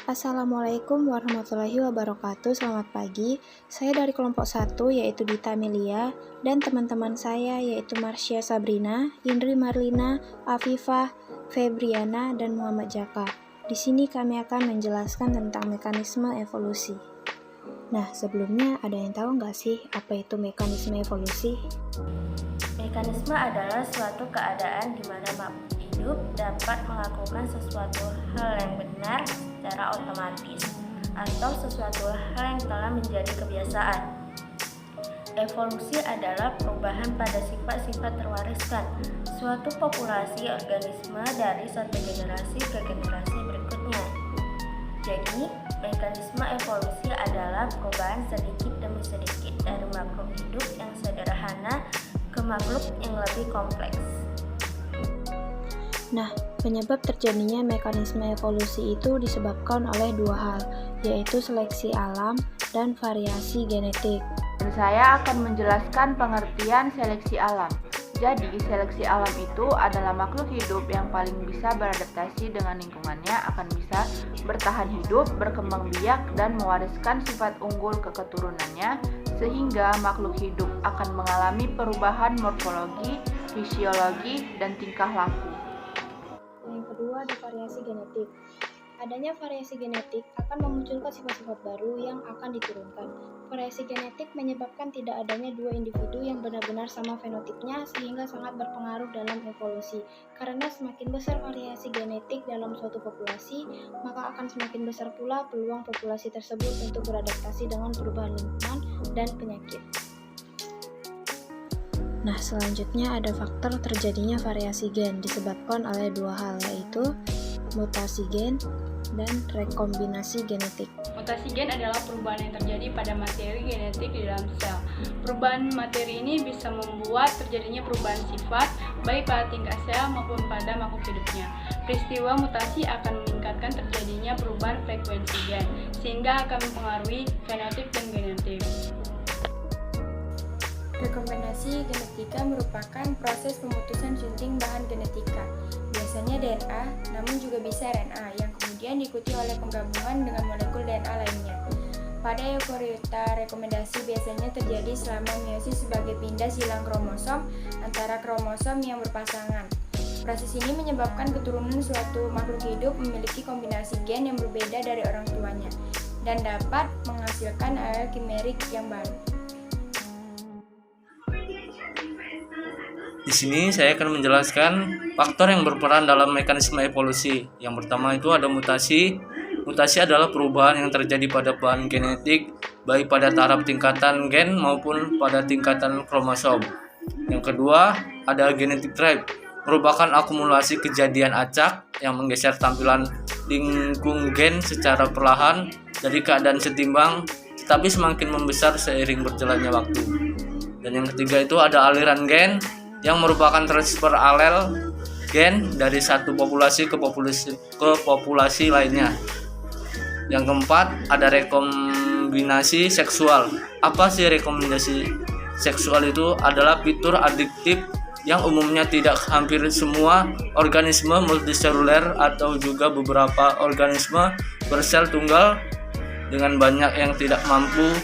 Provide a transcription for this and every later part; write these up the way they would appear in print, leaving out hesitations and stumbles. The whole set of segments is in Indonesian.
Assalamualaikum warahmatullahi wabarakatuh. Selamat pagi. Saya dari kelompok 1 yaitu Dita Amelia dan teman-teman saya yaitu Marsha Sabrina, Indri Marlina, Afifah, Febriana, dan Muhammad Jaka. Di sini kami akan menjelaskan tentang mekanisme evolusi. Nah, sebelumnya ada yang tahu nggak sih apa itu mekanisme evolusi? Mekanisme adalah suatu keadaan di mana makhluk hidup dapat melakukan sesuatu hal yang benar secara otomatis atau sesuatu hal yang telah menjadi kebiasaan. Evolusi adalah perubahan pada sifat-sifat terwariskan suatu populasi organisme dari satu generasi ke generasi berikutnya. Jadi, mekanisme evolusi adalah perubahan sedikit demi sedikit dari makhluk hidup yang sederhana ke makhluk yang lebih kompleks. Nah, penyebab terjadinya mekanisme evolusi itu disebabkan oleh dua hal, yaitu seleksi alam dan variasi genetik. Dan saya akan menjelaskan pengertian seleksi alam. Jadi, seleksi alam itu adalah makhluk hidup yang paling bisa beradaptasi dengan lingkungannya, akan bisa bertahan hidup, berkembang biak, dan mewariskan sifat unggul ke keturunannya, sehingga makhluk hidup akan mengalami perubahan morfologi, fisiologi, dan tingkah laku. Yang kedua ada variasi genetik. Adanya variasi genetik akan memunculkan sifat-sifat baru yang akan diturunkan. Variasi genetik menyebabkan tidak adanya dua individu yang benar-benar sama fenotipnya sehingga sangat berpengaruh dalam evolusi. Karena semakin besar variasi genetik dalam suatu populasi, maka akan semakin besar pula peluang populasi tersebut untuk beradaptasi dengan perubahan lingkungan dan penyakit. Nah, selanjutnya ada faktor terjadinya variasi gen disebabkan oleh dua hal, yaitu mutasi gen dan rekombinasi genetik. Mutasi gen adalah perubahan yang terjadi pada materi genetik di dalam sel. Perubahan materi ini bisa membuat terjadinya perubahan sifat, baik pada tingkat sel maupun pada makhluk hidupnya. Peristiwa mutasi akan meningkatkan terjadinya perubahan frekuensi gen, sehingga akan mempengaruhi fenotip dan genotyp. Rekombinasi genetika merupakan proses pemutusan sunting bahan genetika, biasanya DNA, namun juga bisa RNA, yang kemudian diikuti oleh penggabungan dengan molekul DNA lainnya. Pada eukariota, rekombinasi biasanya terjadi selama meiosis sebagai pindah silang kromosom antara kromosom yang berpasangan. Proses ini menyebabkan keturunan suatu makhluk hidup memiliki kombinasi gen yang berbeda dari orang tuanya, dan dapat menghasilkan allel kimerik yang baru. Di sini saya akan menjelaskan faktor yang berperan dalam mekanisme evolusi. Yang pertama itu ada mutasi. Mutasi adalah perubahan yang terjadi pada bahan genetik, baik pada taraf tingkatan gen maupun pada tingkatan kromosom. Yang kedua, ada genetic drift, merupakan akumulasi kejadian acak yang menggeser tampilan lingkung gen secara perlahan dari keadaan setimbang, tetapi semakin membesar seiring berjalannya waktu. Dan yang ketiga itu ada aliran gen, yang merupakan transfer alel gen dari satu populasi ke populasi lainnya. Yang keempat, ada rekombinasi seksual. Apa sih rekombinasi seksual itu? Adalah fitur adiktif yang umumnya tidak hampir semua organisme multiseluler atau juga beberapa organisme bersel tunggal dengan banyak yang tidak mampu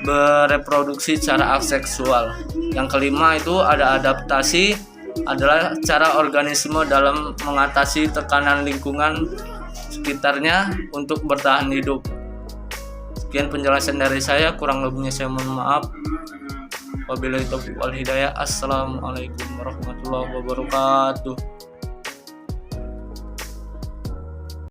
bereproduksi secara aseksual. Yang kelima itu ada adaptasi, adalah cara organisme dalam mengatasi tekanan lingkungan sekitarnya untuk bertahan hidup. Sekian penjelasan dari saya, kurang lebihnya saya mohon maaf. Wabillahi taufiq wal hidayah. Assalamualaikum warahmatullahi wabarakatuh.